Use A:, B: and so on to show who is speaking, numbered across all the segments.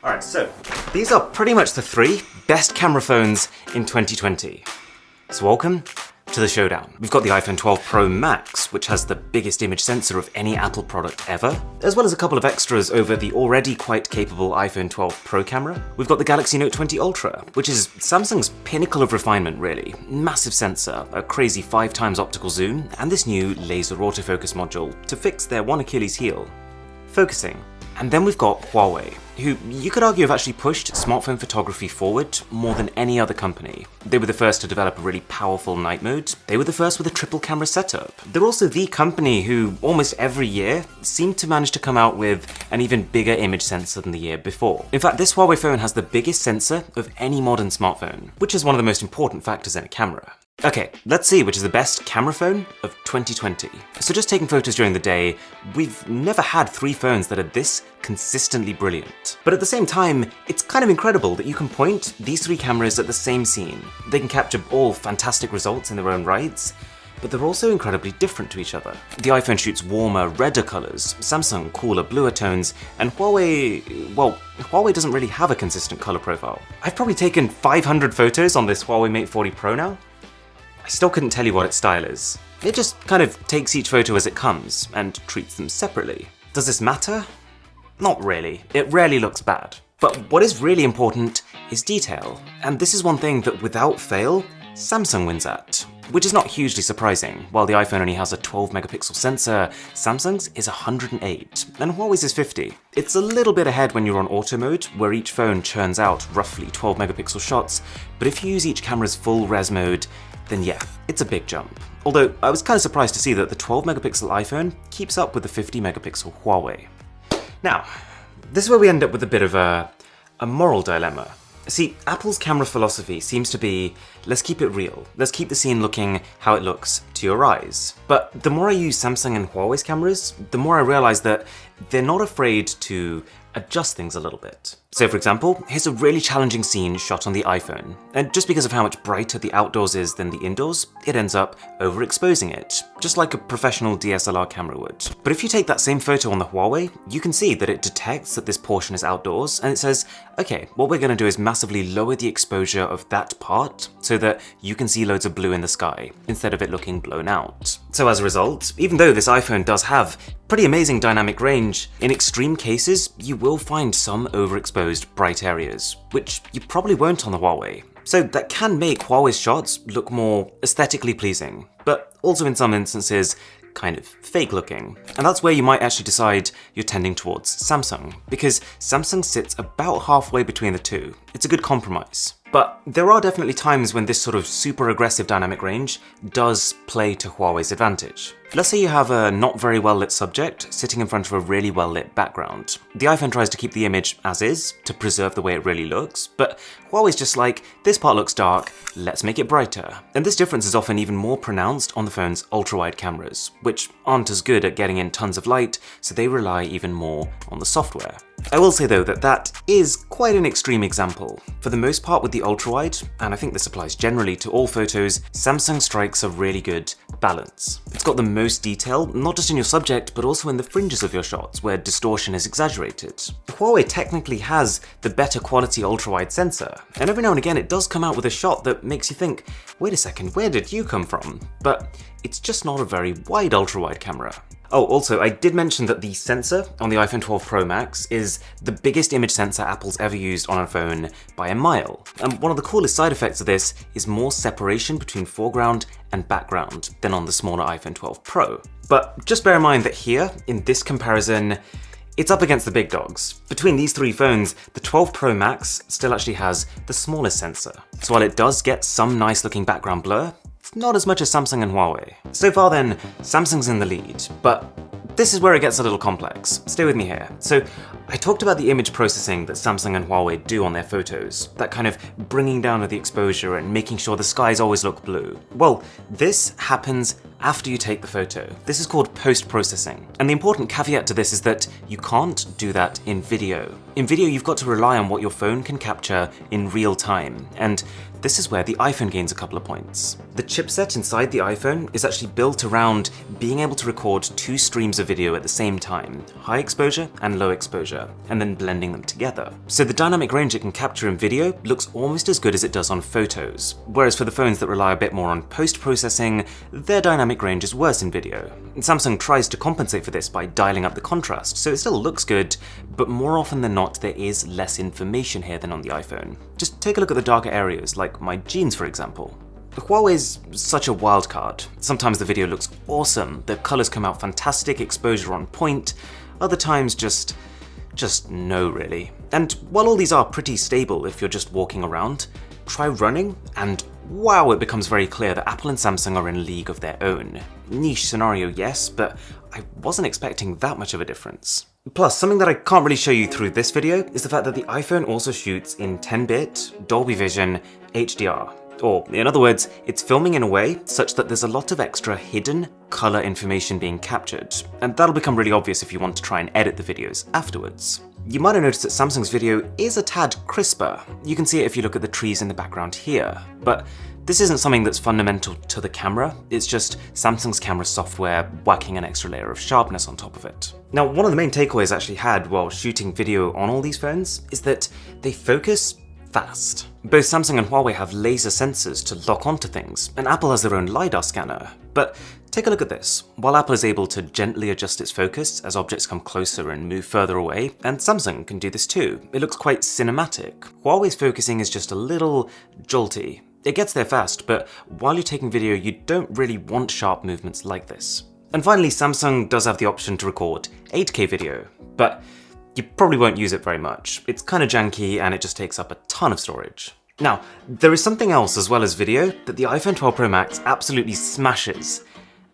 A: Alright, so these are pretty much the 3 best camera phones in 2020. So welcome to the showdown. We've got the iPhone 12 Pro Max, which has the biggest image sensor of any Apple product ever, as well as a couple of extras over the already quite capable iPhone 12 Pro camera. We've got the Galaxy Note 20 Ultra, which is Samsung's pinnacle of refinement really. Massive sensor, a crazy 5 times optical zoom, and this new laser autofocus module to fix their one Achilles heel: focusing. And then we've got Huawei, who you could argue have actually pushed smartphone photography forward more than any other company. They were the first to develop a really powerful night mode. They were the first with a triple camera setup. They're also the company who almost every year seemed to manage to come out with an even bigger image sensor than the year before. In fact, this Huawei phone has the biggest sensor of any modern smartphone, which is one of the most important factors in a camera. Okay, let's see which is the best camera phone of 2020. So just taking photos during the day, we've never had 3 phones that are this consistently brilliant. But at the same time, it's kind of incredible that you can point these 3 cameras at the same scene. They can capture all fantastic results in their own rights, but they're also incredibly different to each other. The iPhone shoots warmer, redder colors, Samsung cooler, bluer tones, and Huawei doesn't really have a consistent color profile. I've probably taken 500 photos on this Huawei Mate 40 Pro now. I still couldn't tell you what its style is. It just kind of takes each photo as it comes and treats them separately. Does this matter? Not really. It rarely looks bad. But what is really important is detail, and this is one thing that without fail, Samsung wins at. Which is not hugely surprising. While the iPhone only has a 12 megapixel sensor, Samsung's is 108, and Huawei's is 50. It's a little bit ahead when you're on auto mode, where each phone churns out roughly 12 megapixel shots, but if you use each camera's full res mode, then yeah, it's a big jump. Although I was kind of surprised to see that the 12 megapixel iPhone keeps up with the 50 megapixel Huawei. Now, this is where we end up with a bit of a moral dilemma. See, Apple's camera philosophy seems to be, let's keep it real. Let's keep the scene looking how it looks to your eyes. But the more I use Samsung and Huawei's cameras, the more I realize that they're not afraid to adjust things a little bit. So for example, here's a really challenging scene shot on the iPhone, and just because of how much brighter the outdoors is than the indoors, it ends up overexposing it, just like a professional DSLR camera would. But if you take that same photo on the Huawei, you can see that it detects that this portion is outdoors, and it says, okay, what we're gonna do is massively lower the exposure of that part so that you can see loads of blue in the sky, instead of it looking blown out. So as a result, even though this iPhone does have pretty amazing dynamic range, in extreme cases, you will find some overexposed bright areas, which you probably won't on the Huawei. So that can make Huawei's shots look more aesthetically pleasing, but also in some instances, kind of fake looking. And that's where you might actually decide you're tending towards Samsung, because Samsung sits about halfway between the two. It's a good compromise. But there are definitely times when this sort of super aggressive dynamic range does play to Huawei's advantage. Let's say you have a not very well lit subject sitting in front of a really well lit background. The iPhone tries to keep the image as is to preserve the way it really looks, but Huawei's just like, this part looks dark, let's make it brighter. And this difference is often even more pronounced on the phone's ultra-wide cameras, which aren't as good at getting in tons of light, so they rely even more on the software. I will say though that is quite an extreme example. For the most part with the ultra-wide, and I think this applies generally to all photos, Samsung strikes a really good balance. It's got the most detail, not just in your subject, but also in the fringes of your shots, where distortion is exaggerated. Huawei technically has the better quality ultra-wide sensor, and every now and again it does come out with a shot that makes you think, wait a second, where did you come from? But it's just not a very wide ultra-wide camera. Oh, also, I did mention that the sensor on the iPhone 12 Pro Max is the biggest image sensor Apple's ever used on a phone by a mile. And one of the coolest side effects of this is more separation between foreground and background than on the smaller iPhone 12 Pro. But just bear in mind that here, in this comparison, it's up against the big dogs. Between these 3 phones, the 12 Pro Max still actually has the smallest sensor. So while it does get some nice looking background blur, it's not as much as Samsung and Huawei. So far then, Samsung's in the lead, but this is where it gets a little complex. Stay with me here. So I talked about the image processing that Samsung and Huawei do on their photos, that kind of bringing down of the exposure and making sure the skies always look blue. Well, this happens after you take the photo. This is called post-processing. And the important caveat to this is that you can't do that in video. In video, you've got to rely on what your phone can capture in real time, and this is where the iPhone gains a couple of points. The chipset inside the iPhone is actually built around being able to record two streams of video at the same time, high exposure and low exposure, and then blending them together. So the dynamic range it can capture in video looks almost as good as it does on photos, whereas for the phones that rely a bit more on post-processing, their dynamic range is worse in video. And Samsung tries to compensate for this by dialing up the contrast, so it still looks good, but more often than not there is less information here than on the iPhone. Just take a look at the darker areas, like my jeans for example. Huawei's such a wild card. Sometimes the video looks awesome, the colours come out fantastic, exposure on point, other times just no really. And while all these are pretty stable if you're just walking around, try running and wow, it becomes very clear that Apple and Samsung are in a league of their own. Niche scenario, yes, but I wasn't expecting that much of a difference. Plus, something that I can't really show you through this video is the fact that the iPhone also shoots in 10-bit, Dolby Vision, HDR. Or, in other words, it's filming in a way such that there's a lot of extra hidden color information being captured, and that'll become really obvious if you want to try and edit the videos afterwards. You might have noticed that Samsung's video is a tad crisper. You can see it if you look at the trees in the background here, but this isn't something that's fundamental to the camera, it's just Samsung's camera software whacking an extra layer of sharpness on top of it. Now, one of the main takeaways I actually had while shooting video on all these phones is that they focus fast. Both Samsung and Huawei have laser sensors to lock onto things, and Apple has their own LiDAR scanner. But take a look at this. While Apple is able to gently adjust its focus as objects come closer and move further away, and Samsung can do this too, it looks quite cinematic. Huawei's focusing is just a little jolty. It gets there fast, but while you're taking video, you don't really want sharp movements like this. And finally, Samsung does have the option to record 8K video, but you probably won't use it very much. It's kind of janky and it just takes up a ton of storage. Now, there is something else as well as video that the iPhone 12 Pro Max absolutely smashes,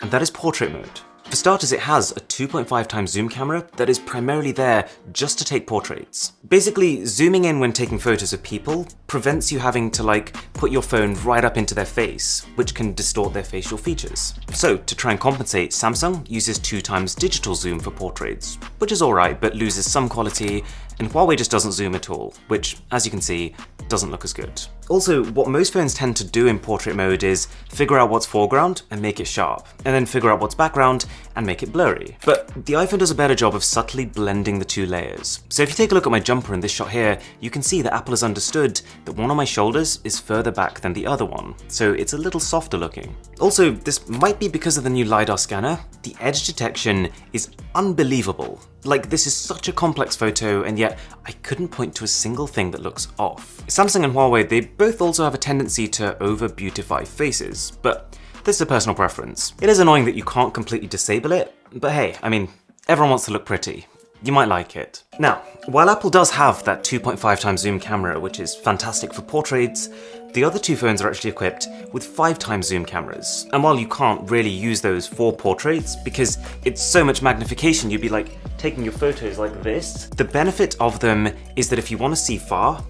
A: and that is portrait mode. For starters, it has a 2.5x zoom camera that is primarily there just to take portraits. Basically, zooming in when taking photos of people prevents you having to put your phone right up into their face, which can distort their facial features. So to try and compensate, Samsung uses 2x digital zoom for portraits, which is alright but loses some quality, and Huawei just doesn't zoom at all, which, as you can see, doesn't look as good. Also, what most phones tend to do in portrait mode is figure out what's foreground and make it sharp, and then figure out what's background and make it blurry. But the iPhone does a better job of subtly blending the two layers. So if you take a look at my jumper in this shot here, you can see that Apple has understood that one on my shoulders is further back than the other one, so it's a little softer looking. Also, this might be because of the new LiDAR scanner, the edge detection is unbelievable. This is such a complex photo, and yet I couldn't point to a single thing that looks off. Samsung and Huawei, they both also have a tendency to over-beautify faces, but this is a personal preference. It is annoying that you can't completely disable it, but hey, I mean, everyone wants to look pretty. You might like it. Now, while Apple does have that 2.5x zoom camera, which is fantastic for portraits, the other two phones are actually equipped with 5x zoom cameras. And while you can't really use those for portraits because it's so much magnification, you'd be taking your photos like this, the benefit of them is that if you want to see far,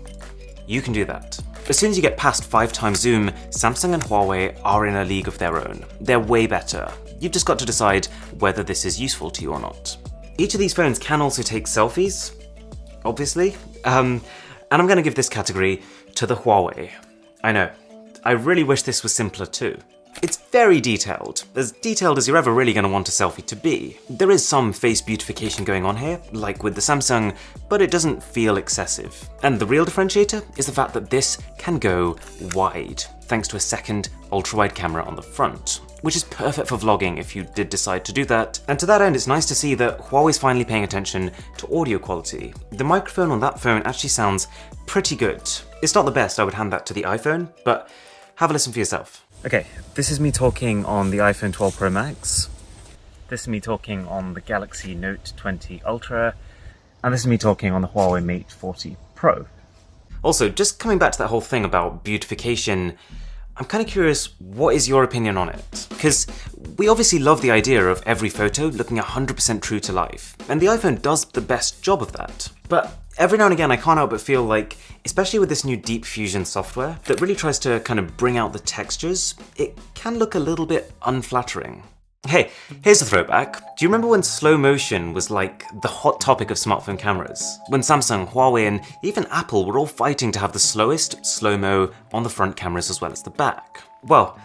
A: you can do that. As soon as you get past 5x zoom, Samsung and Huawei are in a league of their own. They're way better. You've just got to decide whether this is useful to you or not. Each of these phones can also take selfies, obviously, and I'm going to give this category to the Huawei. I know, I really wish this was simpler too. It's very detailed as you're ever really going to want a selfie to be. There is some face beautification going on here, like with the Samsung, but it doesn't feel excessive. And the real differentiator is the fact that this can go wide, thanks to a second ultra-wide camera on the front, which is perfect for vlogging if you did decide to do that. And to that end, it's nice to see that Huawei's finally paying attention to audio quality. The microphone on that phone actually sounds pretty good. It's not the best, I would hand that to the iPhone, but have a listen for yourself. Okay, this is me talking on the iPhone 12 Pro Max. This is me talking on the Galaxy Note 20 Ultra. And this is me talking on the Huawei Mate 40 Pro. Also, just coming back to that whole thing about beautification, I'm kind of curious, what is your opinion on it? Because we obviously love the idea of every photo looking 100% true to life, and the iPhone does the best job of that. But every now and again I can't help but feel like, especially with this new Deep Fusion software that really tries to kind of bring out the textures, it can look a little bit unflattering. Hey, here's a throwback. Do you remember when slow motion was like the hot topic of smartphone cameras? When Samsung, Huawei, and even Apple were all fighting to have the slowest slow-mo on the front cameras as well as the back. Well,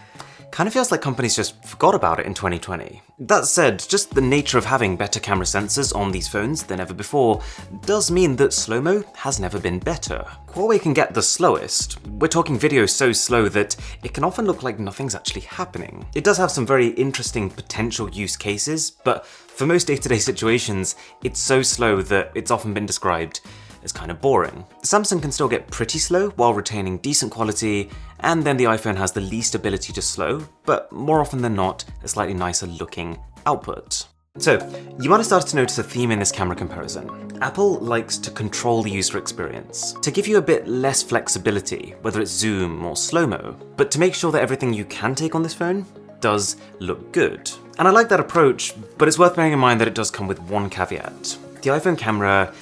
A: kind of feels like companies just forgot about it in 2020. That said, just the nature of having better camera sensors on these phones than ever before does mean that slow-mo has never been better. Huawei can get the slowest. We're talking video so slow that it can often look like nothing's actually happening. It does have some very interesting potential use cases, but for most day-to-day situations, it's so slow that it's often been described as kind of boring. Samsung can still get pretty slow while retaining decent quality, and then the iPhone has the least ability to slow, but more often than not, a slightly nicer looking output. So, you might have started to notice a theme in this camera comparison. Apple likes to control the user experience, to give you a bit less flexibility, whether it's zoom or slow-mo, but to make sure that everything you can take on this phone does look good. And I like that approach, but it's worth bearing in mind that it does come with one caveat. The iPhone camera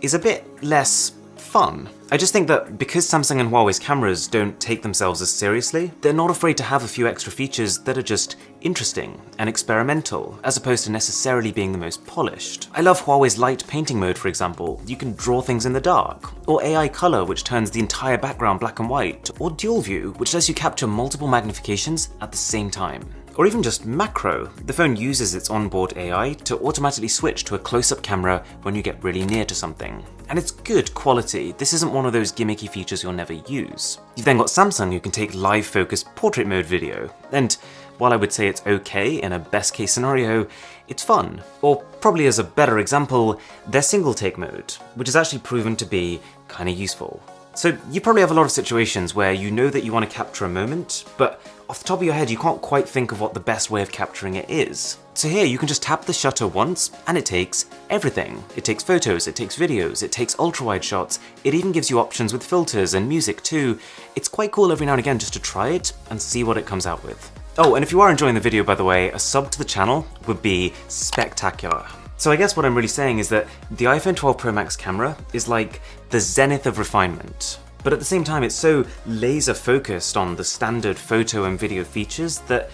A: is a bit less fun. I just think that because Samsung and Huawei's cameras don't take themselves as seriously, they're not afraid to have a few extra features that are just interesting and experimental, as opposed to necessarily being the most polished. I love Huawei's light painting mode, for example. You can draw things in the dark, or AI color, which turns the entire background black and white, or dual view, which lets you capture multiple magnifications at the same time. Or even just macro. The phone uses its onboard AI to automatically switch to a close-up camera when you get really near to something. And it's good quality. This isn't one of those gimmicky features you'll never use. You've then got Samsung, who can take live focus portrait mode video. And while I would say it's okay in a best case scenario, it's fun. Or probably as a better example, their single take mode, which is actually proven to be kinda useful. So you probably have a lot of situations where you know that you want to capture a moment, but off the top of your head you can't quite think of what the best way of capturing it is. So here you can just tap the shutter once and it takes everything. It takes photos, it takes videos, it takes ultra-wide shots, it even gives you options with filters and music too. It's quite cool every now and again just to try it and see what it comes out with. Oh, and if you are enjoying the video, by the way, a sub to the channel would be spectacular. So I guess what I'm really saying is that the iPhone 12 Pro Max camera is like the zenith of refinement. But at the same time, it's so laser focused on the standard photo and video features that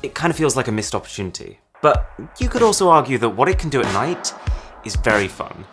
A: it kind of feels like a missed opportunity. But you could also argue that what it can do at night is very fun.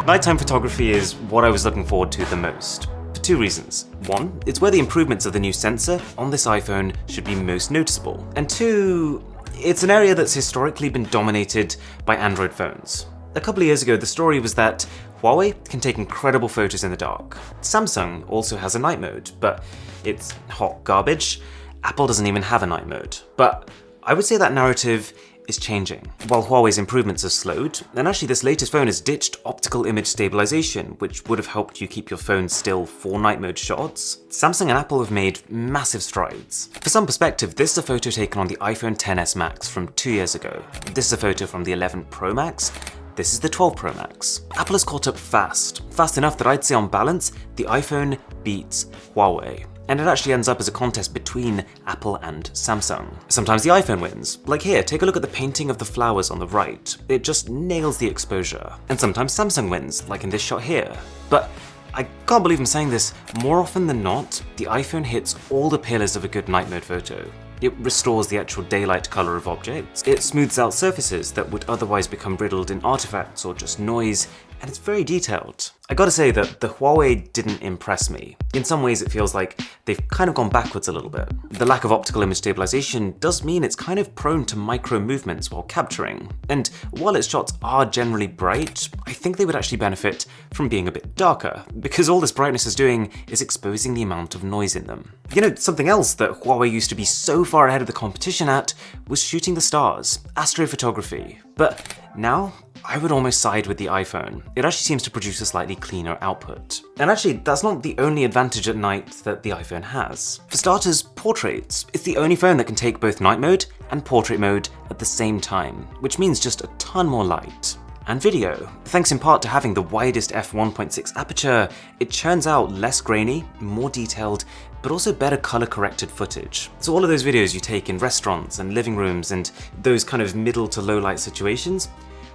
A: Nighttime photography is what I was looking forward to the most, for two reasons. One, it's where the improvements of the new sensor on this iPhone should be most noticeable. And two, it's an area that's historically been dominated by Android phones. A couple of years ago, the story was that Huawei can take incredible photos in the dark. Samsung also has a night mode, but it's hot garbage. Apple doesn't even have a night mode. But I would say that narrative is changing. While Huawei's improvements have slowed, and actually this latest phone has ditched optical image stabilisation, which would have helped you keep your phone still for night mode shots, Samsung and Apple have made massive strides. For some perspective, this is a photo taken on the iPhone XS Max from 2 years ago. This is a photo from the 11 Pro Max. This is the 12 Pro Max. Apple has caught up fast enough that I'd say on balance, the iPhone beats Huawei. And it actually ends up as a contest between Apple and Samsung. Sometimes the iPhone wins. Like here, take a look at the painting of the flowers on the right. It just nails the exposure. And sometimes Samsung wins, like in this shot here. But I can't believe I'm saying this, more often than not, the iPhone hits all the pillars of a good night mode photo. It restores the actual daylight color of objects. It smooths out surfaces that would otherwise become riddled in artifacts or just noise, and it's very detailed. I gotta say that the Huawei didn't impress me. In some ways it feels like they've kind of gone backwards a little bit. The lack of optical image stabilization does mean it's kind of prone to micro movements while capturing. And while its shots are generally bright, I think they would actually benefit from being a bit darker, because all this brightness is doing is exposing the amount of noise in them. You know, something else that Huawei used to be so far ahead of the competition at was shooting the stars, astrophotography. But now, I would almost side with the iPhone. It actually seems to produce a slightly cleaner output. And actually, that's not the only advantage at night that the iPhone has. For starters, portraits. It's the only phone that can take both night mode and portrait mode at the same time, which means just a ton more light. And video. Thanks in part to having the widest f1.6 aperture, it churns out less grainy, more detailed, but also better color corrected footage. So all of those videos you take in restaurants and living rooms and those kind of middle to low light situations,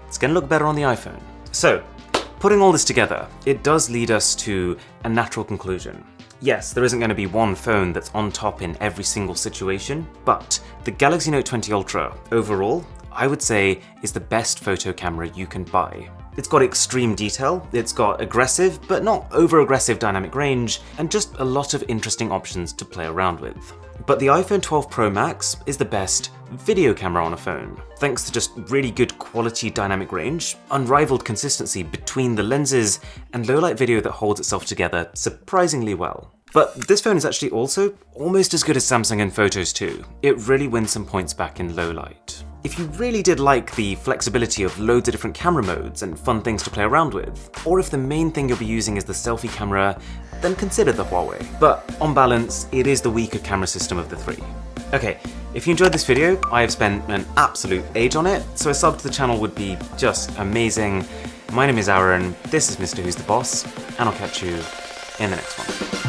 A: it's gonna look better on the iPhone. So, Putting all this together, it does lead us to a natural conclusion. Yes, there isn't going to be one phone that's on top in every single situation, but the Galaxy Note 20 Ultra, overall, I would say is the best photo camera you can buy. It's got extreme detail, it's got aggressive but not over-aggressive dynamic range, and just a lot of interesting options to play around with. But the iPhone 12 Pro Max is the best video camera on a phone, thanks to just really good quality dynamic range, unrivaled consistency between the lenses, and low-light video that holds itself together surprisingly well. But this phone is actually also almost as good as Samsung in photos too. It really wins some points back in low light. If you really did like the flexibility of loads of different camera modes and fun things to play around with, or if the main thing you'll be using is the selfie camera, then consider the Huawei. But on balance, it is the weaker camera system of the three. Okay, if you enjoyed this video, I have spent an absolute age on it, so a sub to the channel would be just amazing. My name is Aaron, this is Mr. Who's the Boss, and I'll catch you in the next one.